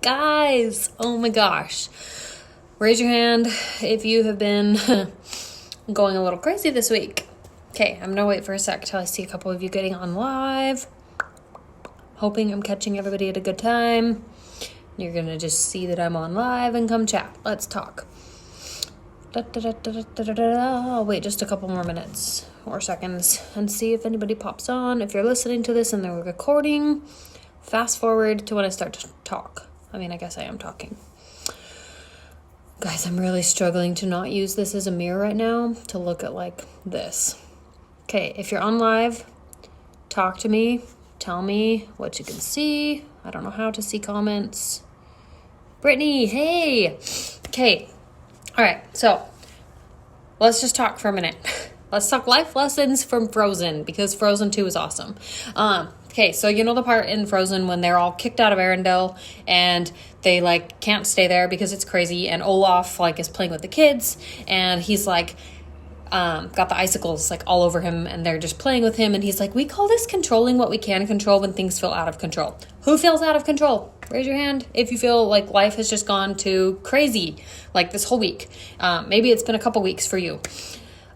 Guys, oh my gosh. Raise your hand if you have been going a little crazy this week. Okay, I'm gonna wait for a sec till I see a couple of you getting on live. Hoping I'm catching everybody at a good time. You're gonna just see that I'm on live and come chat. Let's talk. I'll wait just a couple more minutes or seconds and see if anybody pops on. If you're listening to this and they're recording, fast forward to when I start to talk. I mean, I guess I am talking. Guys, I'm really struggling to not use this as a mirror right now to look at like this. Okay, if you're on live, talk to me. Tell me what you can see. I don't know how to see comments. Brittany, hey. Okay. All right, so let's just talk for a minute. Let's talk life lessons from Frozen because Frozen 2 is awesome. Okay, so you know the part in Frozen when they're all kicked out of Arendelle and they like can't stay there because it's crazy, and Olaf like is playing with the kids and he's like got the icicles like all over him and they're just playing with him, and he's like, we call this controlling what we can control when things feel out of control. Who feels out of control? Raise your hand if you feel like life has just gone to crazy like this whole week. Maybe it's been a couple weeks for you.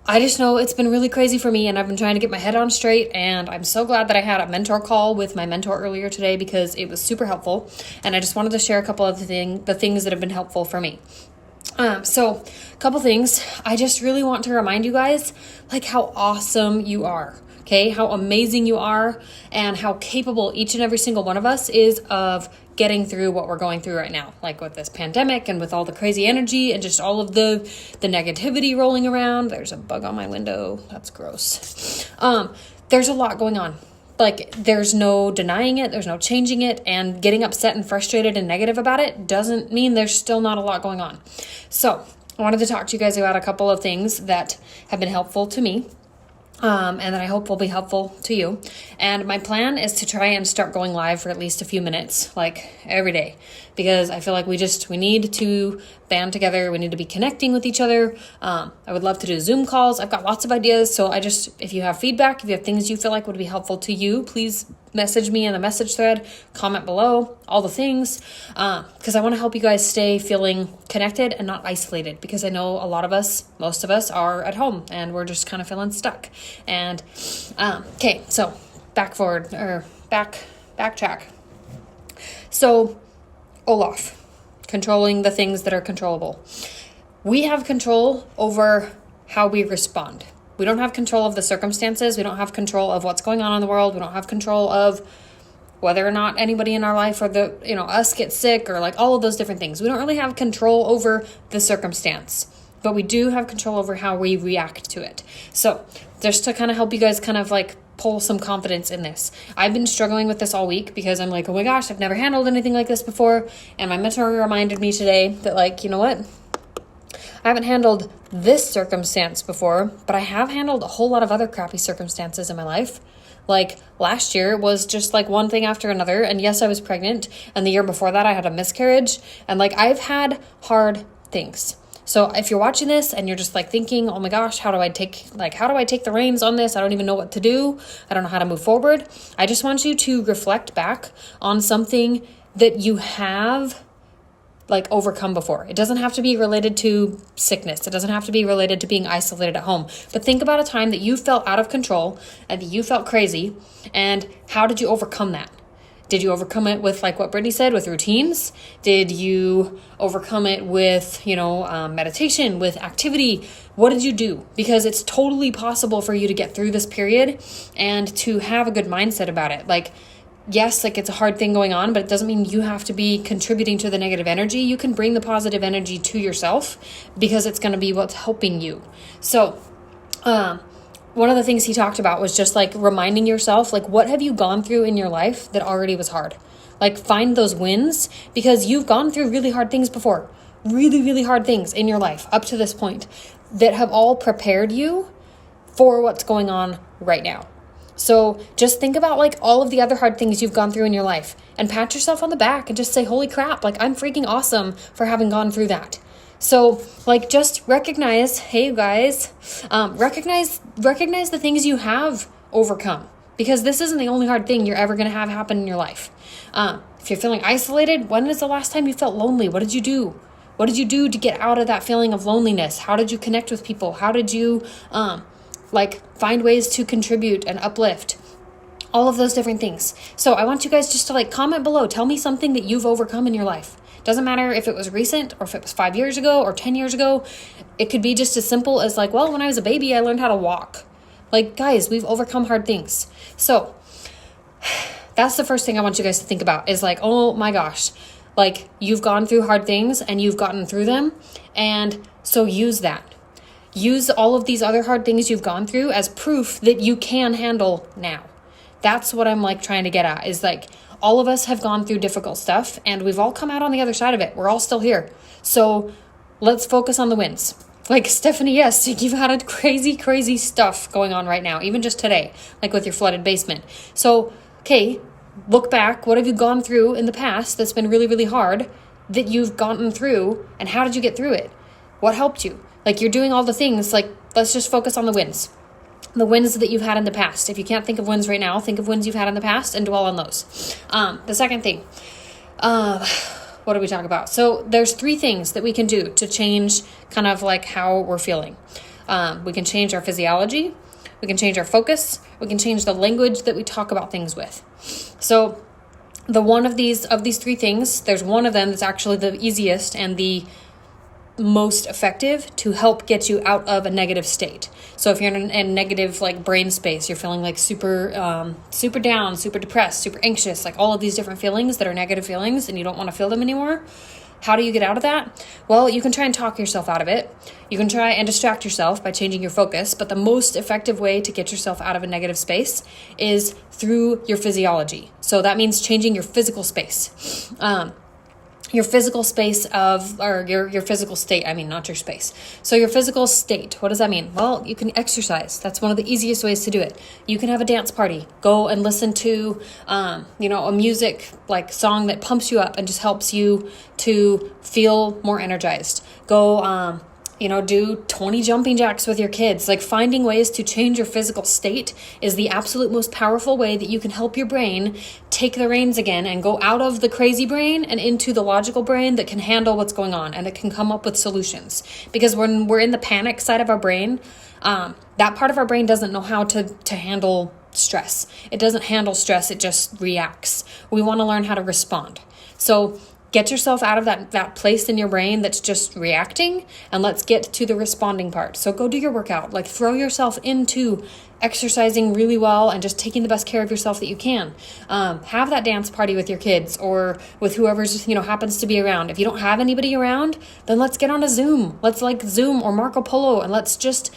I just know it's been really crazy for me, and I've been trying to get my head on straight, and I'm so glad that I had a mentor call with my mentor earlier today because it was super helpful, and I just wanted to share a couple of the things that have been helpful for me. So a couple things. I just really want to remind you guys like how awesome you are. Okay, how amazing you are and how capable each and every single one of us is of getting through what we're going through right now, like with this pandemic and with all the crazy energy and just all of the negativity rolling around. There's a bug on my window. That's gross. There's a lot going on. Like, there's no denying it. There's no changing it. And getting upset and frustrated and negative about it doesn't mean there's still not a lot going on. So I wanted to talk to you guys about a couple of things that have been helpful to me. And that I hope will be helpful to you. And my plan is to try and start going live for at least a few minutes, like every day, because I feel like we need to band together. We need to be connecting with each other. I would love to do Zoom calls. I've got lots of ideas. So if you have feedback, if you have things you feel like would be helpful to you, please message me in the message thread, comment below, all the things, because I want to help you guys stay feeling connected and not isolated, because I know a lot of us, most of us are at home and we're just kind of feeling stuck. And okay, so backtrack. So Olaf, controlling the things that are controllable. We have control over how we respond. We don't have control of the circumstances. We don't have control of what's going on in the world. We don't have control of whether or not anybody in our life or us get sick or like all of those different things. We don't really have control over the circumstance, but we do have control over how we react to it. So just to kind of help you guys kind of like pull some confidence in this. I've been struggling with this all week because I'm like, oh my gosh, I've never handled anything like this before. And my mentor reminded me today that like, you know what? I haven't handled this circumstance before, but I have handled a whole lot of other crappy circumstances in my life. Like last year was just like one thing after another. And yes, I was pregnant. And the year before that, I had a miscarriage. And like I've had hard things. So if you're watching this and you're just like thinking, oh my gosh, how do I take the reins on this? I don't even know what to do. I don't know how to move forward. I just want you to reflect back on something that you have like overcome before. It doesn't have to be related to sickness. It doesn't have to be related to being isolated at home. But think about a time that you felt out of control and that you felt crazy, and how did you overcome that? Did you overcome it with like what Brittany said, with routines? Did you overcome it with, meditation, with activity? What did you do? Because it's totally possible for you to get through this period and to have a good mindset about it. Like, yes, like it's a hard thing going on, but it doesn't mean you have to be contributing to the negative energy. You can bring the positive energy to yourself because it's going to be what's helping you. So, one of the things he talked about was just like reminding yourself, like, what have you gone through in your life that already was hard? Like, find those wins because you've gone through really hard things before, really, really hard things in your life up to this point that have all prepared you for what's going on right now. So just think about like all of the other hard things you've gone through in your life and pat yourself on the back and just say, holy crap, like I'm freaking awesome for having gone through that. So like just recognize, hey you guys, recognize the things you have overcome, because this isn't the only hard thing you're ever going to have happen in your life. If you're feeling isolated, when is the last time you felt lonely? What did you do? What did you do to get out of that feeling of loneliness? How did you connect with people? How did you find ways to contribute and uplift? All of those different things. So I want you guys just to comment below. Tell me something that you've overcome in your life. Doesn't matter if it was recent or if it was 5 years ago or 10 years ago. It could be just as simple as when I was a baby, I learned how to walk. Guys, we've overcome hard things. So that's the first thing I want you guys to think about is oh my gosh, you've gone through hard things and you've gotten through them. And so use that. Use all of these other hard things you've gone through as proof that you can handle now. That's what I'm trying to get at is all of us have gone through difficult stuff and we've all come out on the other side of it. We're all still here. So let's focus on the wins. Stephanie, yes, you've had a crazy, crazy stuff going on right now, even just today, with your flooded basement. So, okay, look back. What have you gone through in the past that's been really, really hard that you've gotten through, and how did you get through it? What helped you? You're doing all the things. Let's just focus on the wins. The wins that you've had in the past. If you can't think of wins right now, think of wins you've had in the past and dwell on those. The second thing, what do we talk about? So there's 3 things that we can do to change kind of how we're feeling. We can change our physiology. We can change our focus. We can change the language that we talk about things with. So the one of these 3 things, there's one of them that's actually the easiest and the most effective to help get you out of a negative state. So if you're in a negative brain space, you're feeling super super down, super depressed, super anxious, all of these different feelings that are negative feelings and you don't want to feel them anymore. How do you get out of that? Well, you can try and talk yourself out of it. You can try and distract yourself by changing your focus, but the most effective way to get yourself out of a negative space is through your physiology. So that means changing your physical space. Your physical space your physical state, not your space. So your physical state, what does that mean? Well, you can exercise. That's one of the easiest ways to do it. You can have a dance party. Go and listen to, a music song that pumps you up and just helps you to feel more energized. Go, do 20 jumping jacks with your kids. Finding ways to change your physical state is the absolute most powerful way that you can help your brain take the reins again and go out of the crazy brain and into the logical brain that can handle what's going on and that can come up with solutions. Because when we're in the panic side of our brain, that part of our brain doesn't know how to handle stress. It doesn't handle stress. It just reacts. We want to learn how to respond. So get yourself out of that place in your brain that's just reacting, and let's get to the responding part. So go do your workout. Throw yourself into exercising really well and just taking the best care of yourself that you can. Have that dance party with your kids or with whoever's happens to be around. If you don't have anybody around, then let's get on a Zoom. Let's Zoom or Marco Polo, and let's just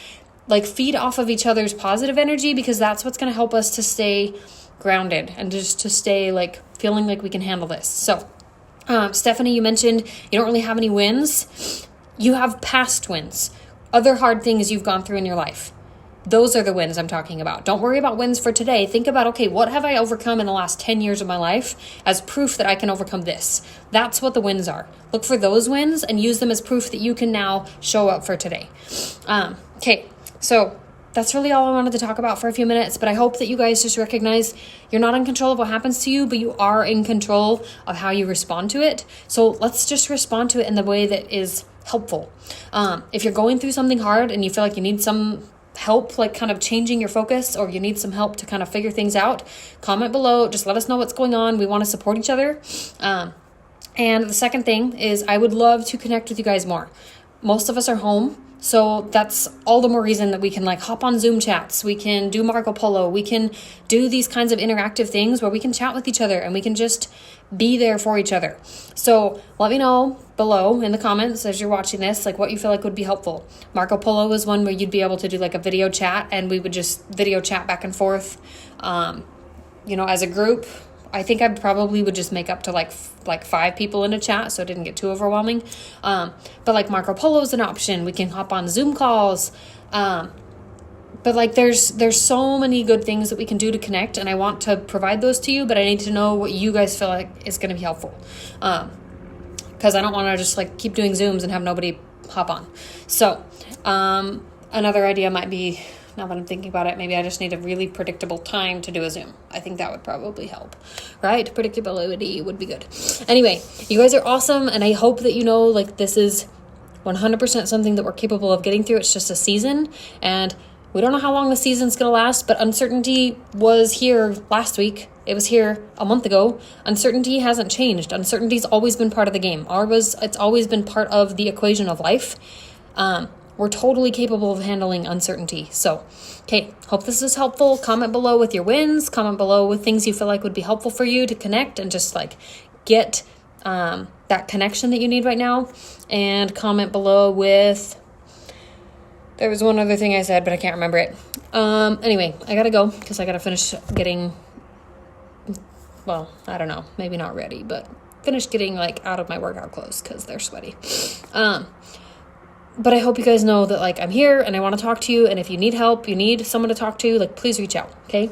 feed off of each other's positive energy, because that's what's going to help us to stay grounded and just to stay feeling like we can handle this. So Stephanie, you mentioned you don't really have any wins. You have past wins, other hard things you've gone through in your life. Those are the wins I'm talking about. Don't worry about wins for today. Think about, okay, what have I overcome in the last 10 years of my life as proof that I can overcome this? That's what the wins are. Look for those wins and use them as proof that you can now show up for today. Okay, so that's really all I wanted to talk about for a few minutes, but I hope that you guys just recognize you're not in control of what happens to you, but you are in control of how you respond to it. So let's just respond to it in the way that is helpful. If you're going through something hard and you feel like you need some help, kind of changing your focus, or you need some help to kind of figure things out, comment below. Just let us know what's going on. We want to support each other. And the second thing is I would love to connect with you guys more. Most of us are home. So that's all the more reason that we can hop on Zoom chats. We can do Marco Polo. We can do these kinds of interactive things where we can chat with each other and we can just be there for each other. So let me know below in the comments as you're watching this, what you feel like would be helpful. Marco Polo is one where you'd be able to do a video chat, and we would just video chat back and forth, as a group. I think I probably would just make up to like 5 people in a chat, so it didn't get too overwhelming. But Marco Polo is an option. We can hop on Zoom calls. But there's so many good things that we can do to connect, and I want to provide those to you, but I need to know what you guys feel like is going to be helpful. Because I don't want to just keep doing Zooms and have nobody hop on. So another idea might be now that I'm thinking about it. Maybe I just need a really predictable time to do a Zoom. I think that would probably help, right? Predictability would be good. Anyway, you guys are awesome, and I hope that you know, like, this is 100% something that we're capable of getting through. It's just a season, and we don't know how long the season's going to last, but uncertainty was here last week. It was here a month ago. Uncertainty hasn't changed. Uncertainty's always been part of the game. It's always been part of the equation of life. We're totally capable of handling uncertainty. So, okay, hope this is helpful. Comment below with your wins. Comment below with things you feel like would be helpful for you to connect and just like get that connection that you need right now. And comment below with... There was one other thing I said, but I can't remember it. Anyway, I gotta go because I gotta finish getting... Well, I don't know. Maybe not ready, but finish getting like out of my workout clothes because they're sweaty. But I hope you guys know that like I'm here and I want to talk to you. And if you need help, you need someone to talk to, like please reach out. Okay.